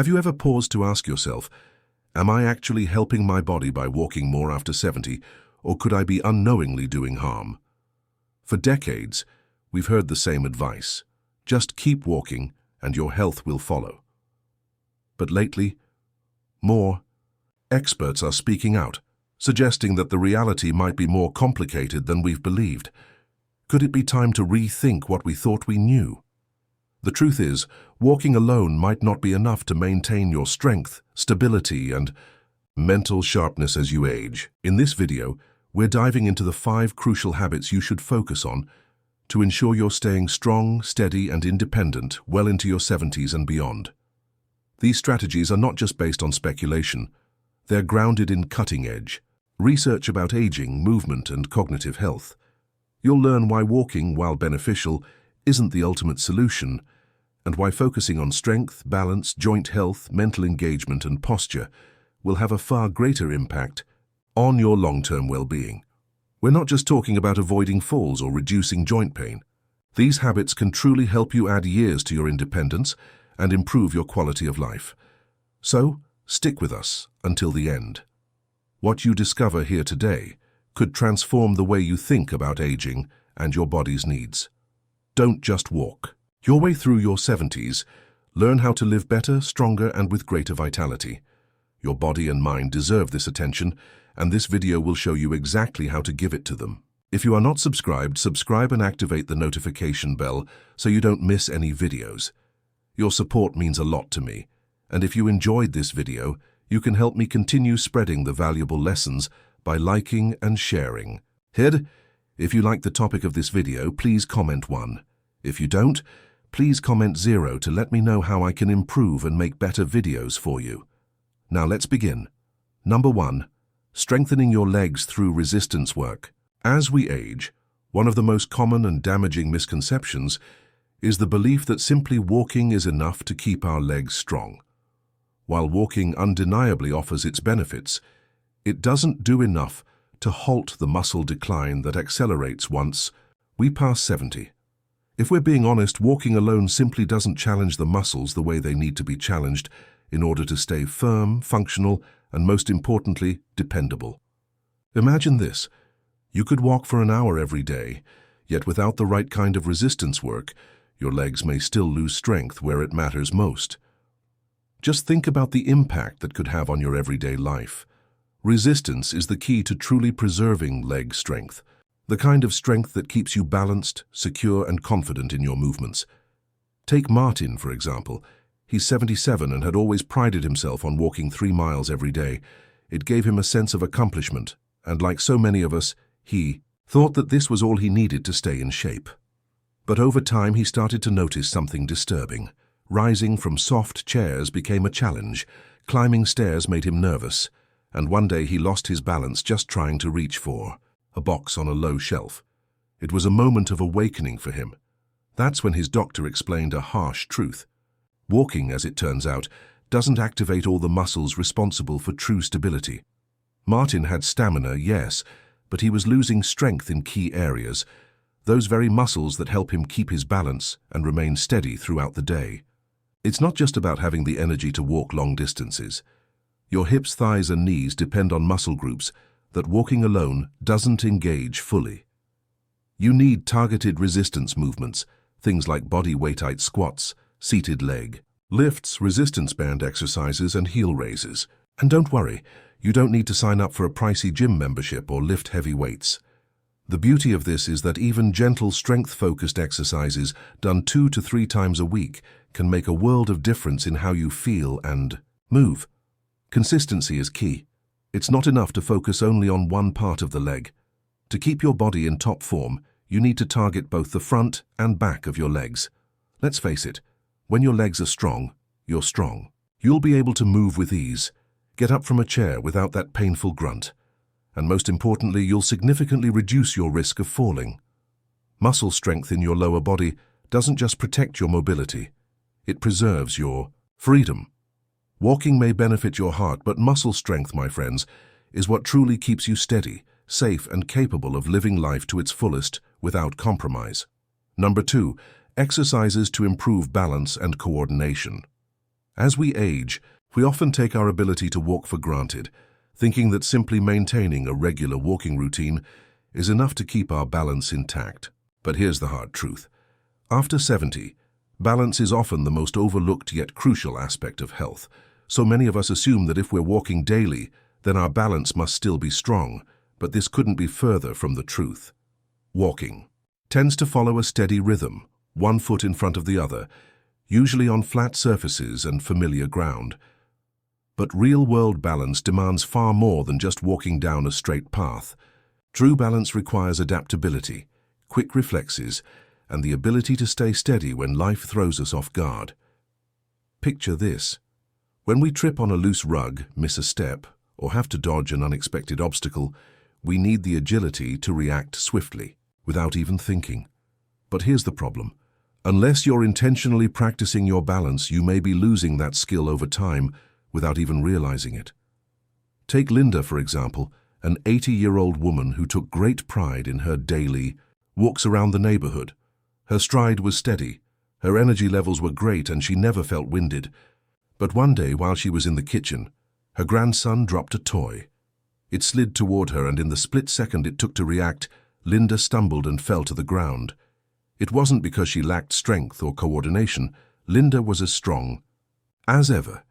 Have you ever paused to ask yourself, am I actually helping my body by walking more after 70, or could I be unknowingly doing harm? For decades, we've heard the same advice. Just keep walking and your health will follow. But lately, more experts are speaking out, suggesting that the reality might be more complicated than we've believed. Could it be time to rethink what we thought we knew? The truth is, walking alone might not be enough to maintain your strength, stability, and mental sharpness as you age. In this video, we're diving into the 5 crucial habits you should focus on to ensure you're staying strong, steady, and independent well into your 70s and beyond. These strategies are not just based on speculation. They're grounded in cutting-edge research about aging, movement, and cognitive health. You'll learn why walking, while beneficial, isn't the ultimate solution, and why focusing on strength, balance, joint health, mental engagement, and posture will have a far greater impact on your long-term well-being. We're not just talking about avoiding falls or reducing joint pain. These habits can truly help you add years to your independence and improve your quality of life. So, stick with us until the end. What you discover here today could transform the way you think about aging and your body's needs. Don't just walk your way through your 70s. Learn how to live better, stronger, and with greater vitality. Your body and mind deserve this attention, and this video will show you exactly how to give it to them. If you are not subscribed, subscribe and activate the notification bell so you don't miss any videos. Your support means a lot to me, and if you enjoyed this video, you can help me continue spreading the valuable lessons by liking and sharing. If you like the topic of this video, please comment 1. If you don't, please comment 0 to let me know how I can improve and make better videos for you. Now let's begin. Number 1. Strengthening your legs through resistance work. As we age, one of the most common and damaging misconceptions is the belief that simply walking is enough to keep our legs strong. While walking undeniably offers its benefits, it doesn't do enough to halt the muscle decline that accelerates once we pass 70. If we're being honest, walking alone simply doesn't challenge the muscles the way they need to be challenged in order to stay firm, functional, and most importantly, dependable. Imagine this. You could walk for an hour every day, yet without the right kind of resistance work, your legs may still lose strength where it matters most. Just think about the impact that could have on your everyday life. Resistance is the key to truly preserving leg strength, the kind of strength that keeps you balanced, secure, and confident in your movements. Take Martin, for example. He's 77 and had always prided himself on walking 3 miles every day. It gave him a sense of accomplishment, and like so many of us, he thought that this was all he needed to stay in shape. But over time, he started to notice something disturbing. Rising from soft chairs became a challenge. Climbing stairs made him nervous, and one day he lost his balance just trying to reach for a box on a low shelf. It was a moment of awakening for him. That's when his doctor explained a harsh truth. Walking, as it turns out, doesn't activate all the muscles responsible for true stability. Martin had stamina, yes, but he was losing strength in key areas, those very muscles that help him keep his balance and remain steady throughout the day. It's not just about having the energy to walk long distances. Your hips, thighs, and knees depend on muscle groups that walking alone doesn't engage fully. You need targeted resistance movements, things like body weight squats, seated leg lifts, resistance band exercises, and heel raises. And don't worry, you don't need to sign up for a pricey gym membership or lift heavy weights. The beauty of this is that even gentle strength-focused exercises done 2 to 3 times a week can make a world of difference in how you feel and move. Consistency is key. It's not enough to focus only on one part of the leg. To keep your body in top form, you need to target both the front and back of your legs. Let's face it, when your legs are strong, you're strong. You'll be able to move with ease, get up from a chair without that painful grunt, and most importantly, you'll significantly reduce your risk of falling. Muscle strength in your lower body doesn't just protect your mobility, it preserves your freedom. Walking may benefit your heart, but muscle strength, my friends, is what truly keeps you steady, safe, and capable of living life to its fullest without compromise. Number 2, exercises to improve balance and coordination. As we age, we often take our ability to walk for granted, thinking that simply maintaining a regular walking routine is enough to keep our balance intact. But here's the hard truth. After 70, balance is often the most overlooked yet crucial aspect of health. So many of us assume that if we're walking daily, then our balance must still be strong, but this couldn't be further from the truth. Walking tends to follow a steady rhythm, one foot in front of the other, usually on flat surfaces and familiar ground. But real-world balance demands far more than just walking down a straight path. True balance requires adaptability, quick reflexes, and the ability to stay steady when life throws us off guard. Picture this. When we trip on a loose rug, miss a step, or have to dodge an unexpected obstacle, we need the agility to react swiftly, without even thinking. But here's the problem. Unless you're intentionally practicing your balance, you may be losing that skill over time without even realizing it. Take Linda, for example, an 80-year-old woman who took great pride in her daily walks around the neighborhood. Her stride was steady, her energy levels were great, and she never felt winded. But one day, while she was in the kitchen, her grandson dropped a toy. It slid toward her, and in the split second it took to react, Linda stumbled and fell to the ground. It wasn't because she lacked strength or coordination. Linda was as strong as ever.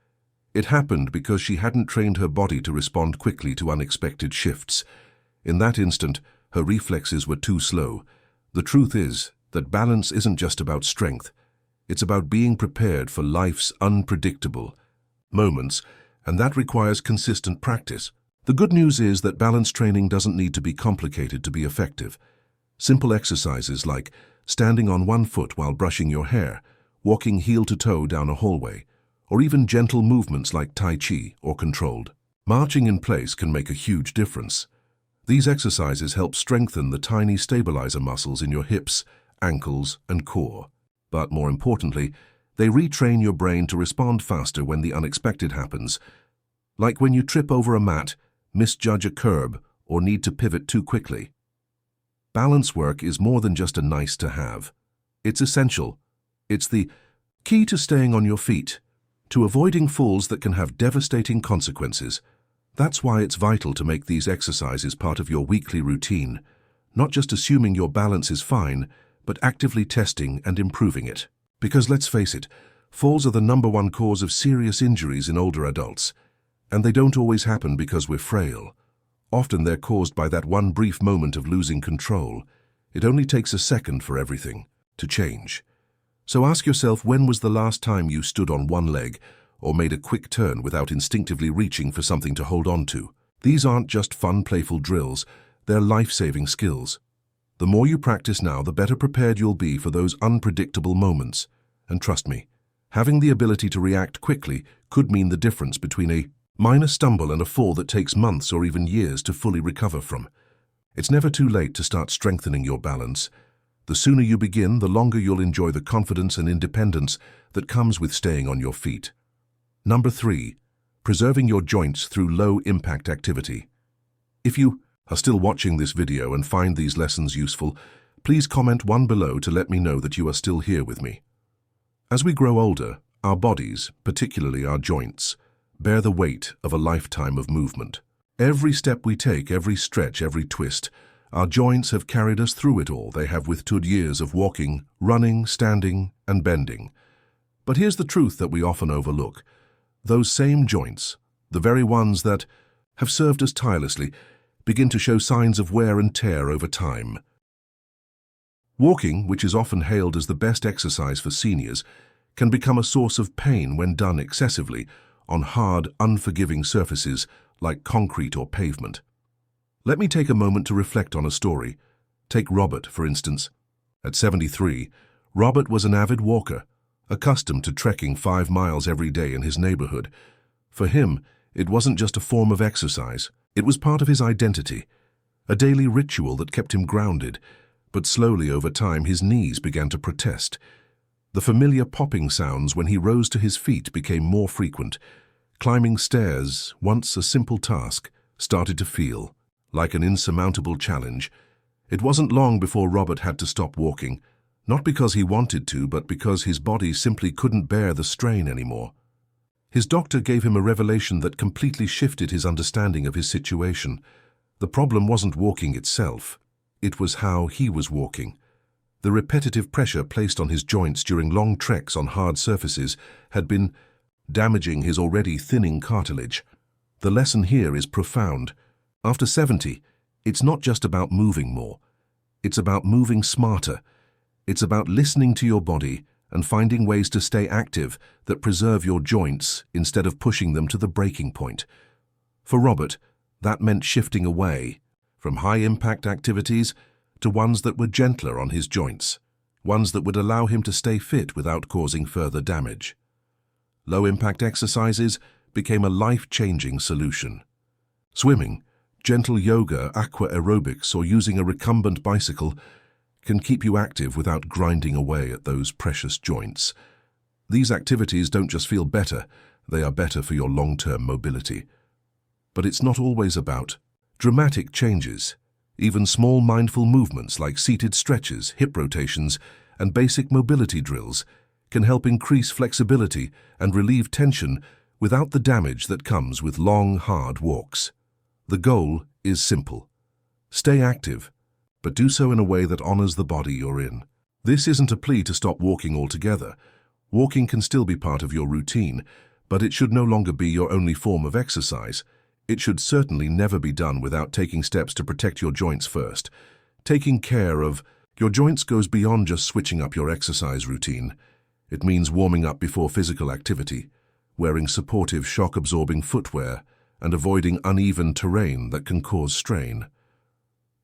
It happened because she hadn't trained her body to respond quickly to unexpected shifts. In that instant, her reflexes were too slow. The truth is that balance isn't just about strength. It's about being prepared for life's unpredictable moments, and that requires consistent practice. The good news is that balance training doesn't need to be complicated to be effective. Simple exercises like standing on one foot while brushing your hair, walking heel to toe down a hallway, or even gentle movements like Tai Chi or controlled marching in place can make a huge difference. These exercises help strengthen the tiny stabilizer muscles in your hips, ankles, and core. But more importantly, they retrain your brain to respond faster when the unexpected happens, like when you trip over a mat, misjudge a curb, or need to pivot too quickly. Balance work is more than just a nice to have. It's essential. It's the key to staying on your feet, to avoiding falls that can have devastating consequences. That's why it's vital to make these exercises part of your weekly routine, not just assuming your balance is fine, but actively testing and improving it. Because let's face it, falls are the #1 cause of serious injuries in older adults, and they don't always happen because we're frail. Often they're caused by that one brief moment of losing control. It only takes a second for everything to change. So ask yourself, when was the last time you stood on one leg or made a quick turn without instinctively reaching for something to hold on to? These aren't just fun, playful drills. They're life-saving skills. The more you practice now, the better prepared you'll be for those unpredictable moments. And trust me, having the ability to react quickly could mean the difference between a minor stumble and a fall that takes months or even years to fully recover from. It's never too late to start strengthening your balance. The sooner you begin, the longer you'll enjoy the confidence and independence that comes with staying on your feet. Number 3, preserving your joints through low-impact activity. If you are still watching this video and find these lessons useful, please comment one below to let me know that you are still here with me. As we grow older, our bodies, particularly our joints, bear the weight of a lifetime of movement. Every step we take, every stretch, every twist, our joints have carried us through it all. They have withstood years of walking, running, standing, and bending. But here's the truth that we often overlook. Those same joints, the very ones that have served us tirelessly, begin to show signs of wear and tear over time. Walking, which is often hailed as the best exercise for seniors, can become a source of pain when done excessively on hard, unforgiving surfaces like concrete or pavement. Let me take a moment to reflect on a story. Take Robert, for instance. At 73, Robert was an avid walker, accustomed to trekking 5 miles every day in his neighborhood. For him, it wasn't just a form of exercise. It was part of his identity, a daily ritual that kept him grounded. But slowly over time, his knees began to protest. The familiar popping sounds when he rose to his feet became more frequent. Climbing stairs, once a simple task, started to feel like an insurmountable challenge. It wasn't long before Robert had to stop walking, not because he wanted to, but because his body simply couldn't bear the strain anymore. His doctor gave him a revelation that completely shifted his understanding of his situation. The problem wasn't walking itself. It was how he was walking. The repetitive pressure placed on his joints during long treks on hard surfaces had been damaging his already thinning cartilage. The lesson here is profound. After 70, it's not just about moving more. It's about moving smarter. It's about listening to your body and finding ways to stay active that preserve your joints instead of pushing them to the breaking point. For Robert, that meant shifting away from high-impact activities to ones that were gentler on his joints, ones that would allow him to stay fit without causing further damage. Low-impact exercises became a life-changing solution. Swimming, gentle yoga, aqua aerobics, or using a recumbent bicycle can keep you active without grinding away at those precious joints. These activities don't just feel better, they are better for your long-term mobility. But it's not always about dramatic changes. Even small mindful movements like seated stretches, hip rotations, and basic mobility drills can help increase flexibility and relieve tension without the damage that comes with long, hard walks. The goal is simple. Stay active, but do so in a way that honors the body you're in. This isn't a plea to stop walking altogether. Walking can still be part of your routine, but it should no longer be your only form of exercise. It should certainly never be done without taking steps to protect your joints first. Taking care of your joints goes beyond just switching up your exercise routine. It means warming up before physical activity, wearing supportive shock-absorbing footwear, and avoiding uneven terrain that can cause strain.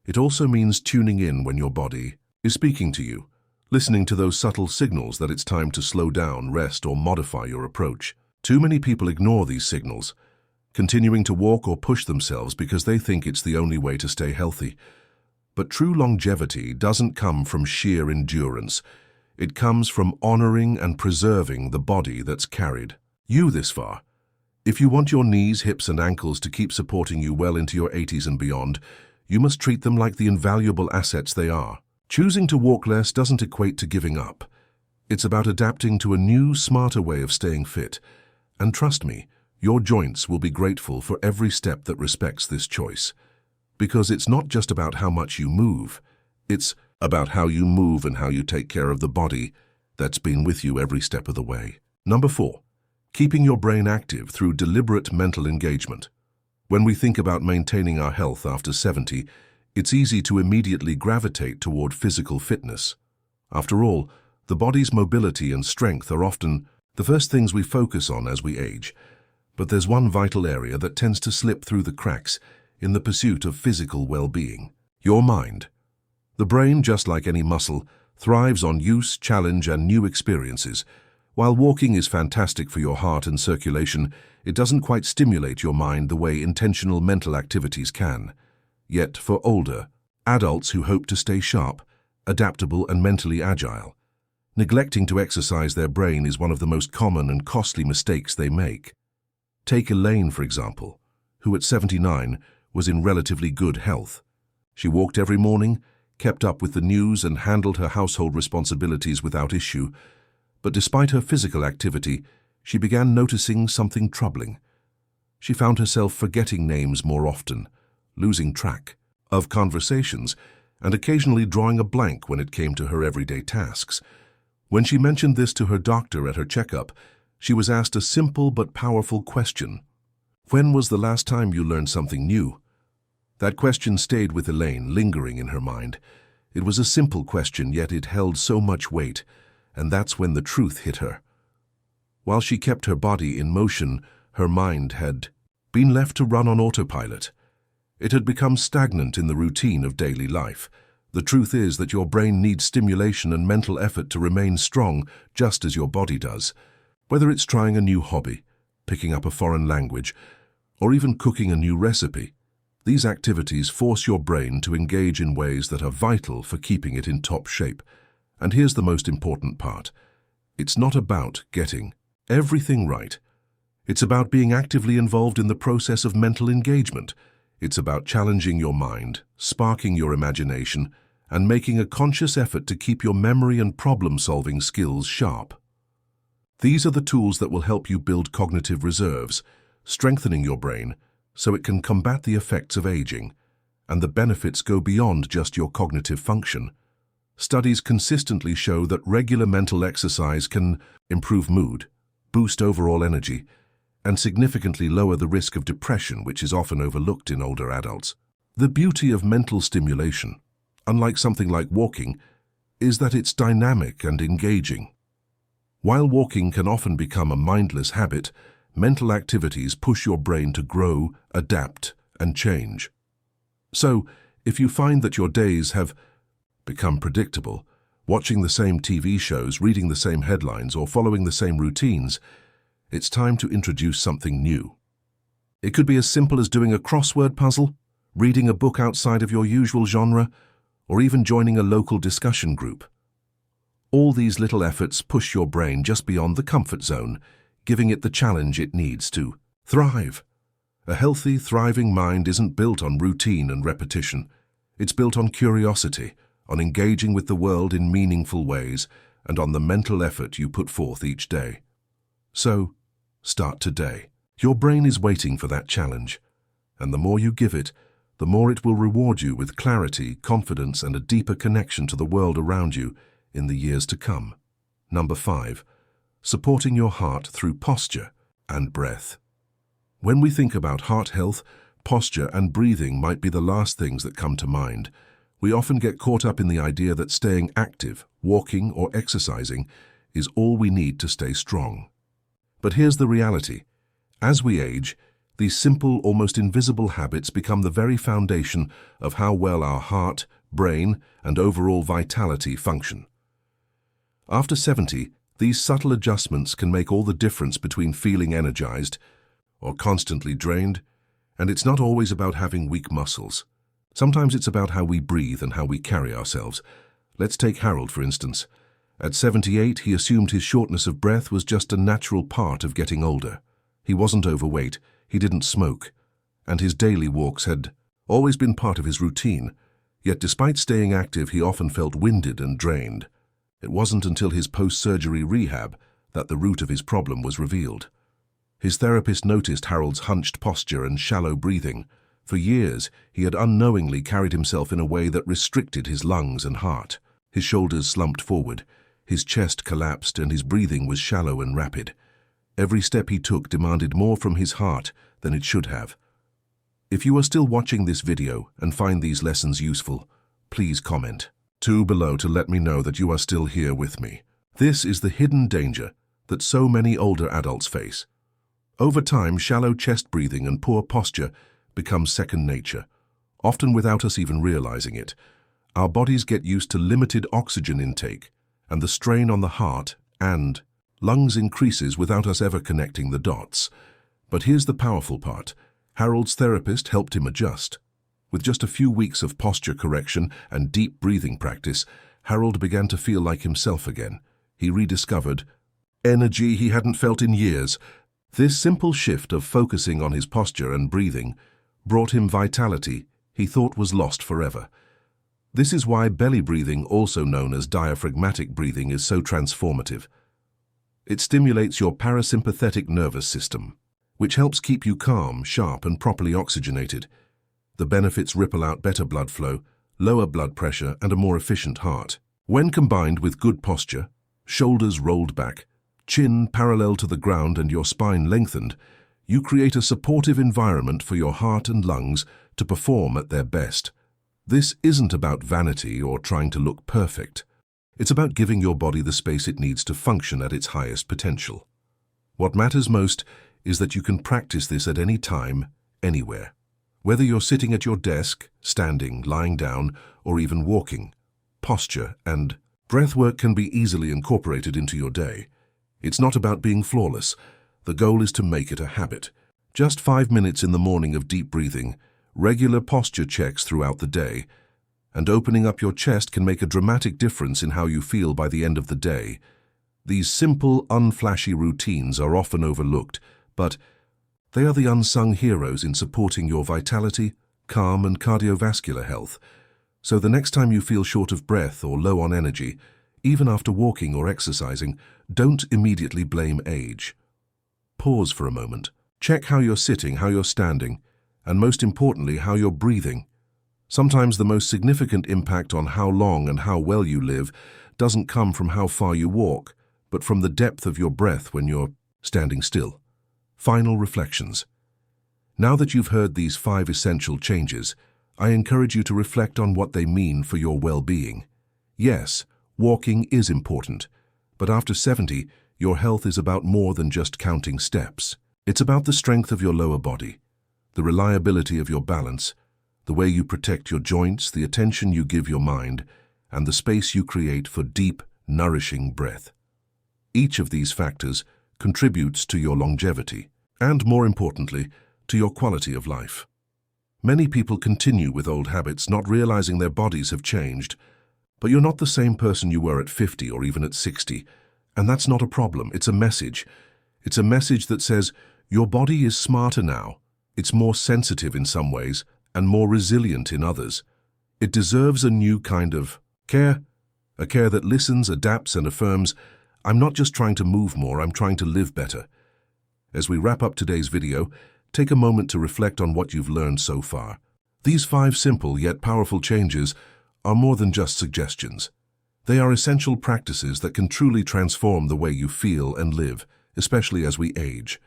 It also means tuning in when your body is speaking to you, listening to those subtle signals that it's time to slow down, rest, or modify your approach. Too many people ignore these signals, continuing to walk or push themselves because they think it's the only way to stay healthy. But true longevity doesn't come from sheer endurance. It comes from honoring and preserving the body that's carried you this far. If you want your knees, hips, and ankles to keep supporting you well into your 80s and beyond, you must treat them like the invaluable assets they are. Choosing to walk less doesn't equate to giving up. It's about adapting to a new, smarter way of staying fit. And trust me, your joints will be grateful for every step that respects this choice. Because it's not just about how much you move, it's about how you move and how you take care of the body that's been with you every step of the way. Number 4, keeping your brain active through deliberate mental engagement. When we think about maintaining our health after 70, it's easy to immediately gravitate toward physical fitness. After all, the body's mobility and strength are often the first things we focus on as we age. But there's one vital area that tends to slip through the cracks in the pursuit of physical well-being: your mind. The brain, just like any muscle, thrives on use, challenge, and new experiences. While walking is fantastic for your heart and circulation, it doesn't quite stimulate your mind the way intentional mental activities can. Yet, for older adults who hope to stay sharp, adaptable, and mentally agile, neglecting to exercise their brain is one of the most common and costly mistakes they make. Take Elaine, for example, who at 79 was in relatively good health. She walked every morning, kept up with the news, and handled her household responsibilities without issue. But despite her physical activity, she began noticing something troubling. She found herself forgetting names more often, losing track of conversations, and occasionally drawing a blank when it came to her everyday tasks. When she mentioned this to her doctor at her checkup, she was asked a simple but powerful question: when was the last time you learned something new? That question stayed with Elaine, lingering in her mind. It was a simple question, yet it held so much weight, and that's when the truth hit her. While she kept her body in motion, her mind had been left to run on autopilot. It had become stagnant in the routine of daily life. The truth is that your brain needs stimulation and mental effort to remain strong, just as your body does. Whether it's trying a new hobby, picking up a foreign language, or even cooking a new recipe, these activities force your brain to engage in ways that are vital for keeping it in top shape. And here's the most important part: it's not about getting everything right. It's about being actively involved in the process of mental engagement. It's about challenging your mind, sparking your imagination, and making a conscious effort to keep your memory and problem-solving skills sharp. These are the tools that will help you build cognitive reserves, strengthening your brain so it can combat the effects of aging, and the benefits go beyond just your cognitive function. Studies consistently show that regular mental exercise can improve mood, boost overall energy, and significantly lower the risk of depression, which is often overlooked in older adults. The beauty of mental stimulation, unlike something like walking, is that it's dynamic and engaging. While walking can often become a mindless habit, mental activities push your brain to grow, adapt, and change. So, if you find that your days have become predictable, watching the same TV shows, reading the same headlines, or following the same routines, it's time to introduce something new. It could be as simple as doing a crossword puzzle, reading a book outside of your usual genre, or even joining a local discussion group. All these little efforts push your brain just beyond the comfort zone, giving it the challenge it needs to thrive. A healthy, thriving mind isn't built on routine and repetition. It's built on curiosity, on engaging with the world in meaningful ways, and on the mental effort you put forth each day. So, start today. Your brain is waiting for that challenge, and the more you give it, the more it will reward you with clarity, confidence, and a deeper connection to the world around you in the years to come. Number 5. Supporting your heart through posture and breath. When we think about heart health, posture and breathing might be the last things that come to mind. We often get caught up in the idea that staying active, walking, or exercising is all we need to stay strong. But here's the reality. As we age, these simple, almost invisible habits become the very foundation of how well our heart, brain, and overall vitality function. After 70, these subtle adjustments can make all the difference between feeling energized or constantly drained, and it's not always about having weak muscles. Sometimes it's about how we breathe and how we carry ourselves. Let's take Harold, for instance. At 78, he assumed his shortness of breath was just a natural part of getting older. He wasn't overweight, he didn't smoke, and his daily walks had always been part of his routine. Yet despite staying active, he often felt winded and drained. It wasn't until his post-surgery rehab that the root of his problem was revealed. His therapist noticed Harold's hunched posture and shallow breathing. For years, he had unknowingly carried himself in a way that restricted his lungs and heart. His shoulders slumped forward, his chest collapsed, and his breathing was shallow and rapid. Every step he took demanded more from his heart than it should have. If you are still watching this video and find these lessons useful, please comment below to let me know that you are still here with me. This is the hidden danger that so many older adults face. Over time, shallow chest breathing and poor posture become second nature, often without us even realizing it. Our bodies get used to limited oxygen intake, and the strain on the heart and lungs increases without us ever connecting the dots. But here's the powerful part. Harold's therapist helped him adjust. With just a few weeks of posture correction and deep breathing practice, Harold began to feel like himself again. He rediscovered energy he hadn't felt in years. This simple shift of focusing on his posture and breathing brought him vitality he thought was lost forever. This is why belly breathing, also known as diaphragmatic breathing, is so transformative. It stimulates your parasympathetic nervous system, which helps keep you calm, sharp, and properly oxygenated. The benefits ripple out better blood flow, lower blood pressure, and a more efficient heart. When combined with good posture, shoulders rolled back, chin parallel to the ground, and your spine lengthened, you create a supportive environment for your heart and lungs to perform at their best. This isn't about vanity or trying to look perfect. It's about giving your body the space it needs to function at its highest potential. What matters most is that you can practice this at any time, anywhere. Whether you're sitting at your desk, standing, lying down, or even walking, posture and breath work can be easily incorporated into your day. It's not about being flawless. The goal is to make it a habit. Just 5 minutes in the morning of deep breathing, regular posture checks throughout the day, and opening up your chest can make a dramatic difference in how you feel by the end of the day. These simple, unflashy routines are often overlooked, but they are the unsung heroes in supporting your vitality, calm, and cardiovascular health. So the next time you feel short of breath or low on energy, even after walking or exercising, don't immediately blame age. Pause for a moment. Check how you're sitting, how you're standing, and most importantly, how you're breathing. Sometimes the most significant impact on how long and how well you live doesn't come from how far you walk, but from the depth of your breath when you're standing still. Final reflections. Now that you've heard these 5 essential changes, I encourage you to reflect on what they mean for your well-being. Yes, walking is important, but after 70, your health is about more than just counting steps. It's about the strength of your lower body, the reliability of your balance, the way you protect your joints, the attention you give your mind, and the space you create for deep, nourishing breath. Each of these factors contributes to your longevity, and more importantly, to your quality of life. Many people continue with old habits, not realizing their bodies have changed. But you're not the same person you were at 50 or even at 60, and that's not a problem. It's a message. It's a message that says your body is smarter now. It's more sensitive in some ways and more resilient in others. It deserves a new kind of care, a care that listens, adapts, and affirms, I'm not just trying to move more, I'm trying to live better. As we wrap up today's video, take a moment to reflect on what you've learned so far. These 5 simple yet powerful changes are more than just suggestions. They are essential practices that can truly transform the way you feel and live, especially as we age.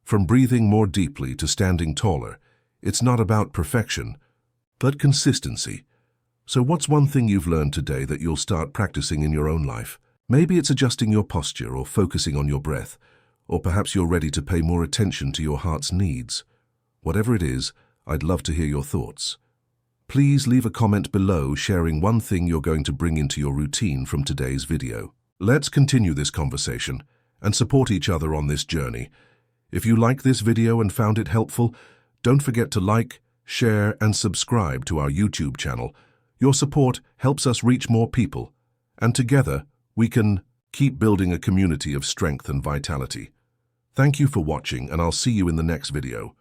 From breathing more deeply to standing taller, it's not about perfection, but consistency. So what's one thing you've learned today that you'll start practicing in your own life? Maybe it's adjusting your posture or focusing on your breath, or perhaps you're ready to pay more attention to your heart's needs. Whatever it is, I'd love to hear your thoughts. Please leave a comment below sharing one thing you're going to bring into your routine from today's video. Let's continue this conversation and support each other on this journey. If you like this video and found it helpful, don't forget to like, share, and subscribe to our YouTube channel. Your support helps us reach more people, and together we can keep building a community of strength and vitality. Thank you for watching, and I'll see you in the next video.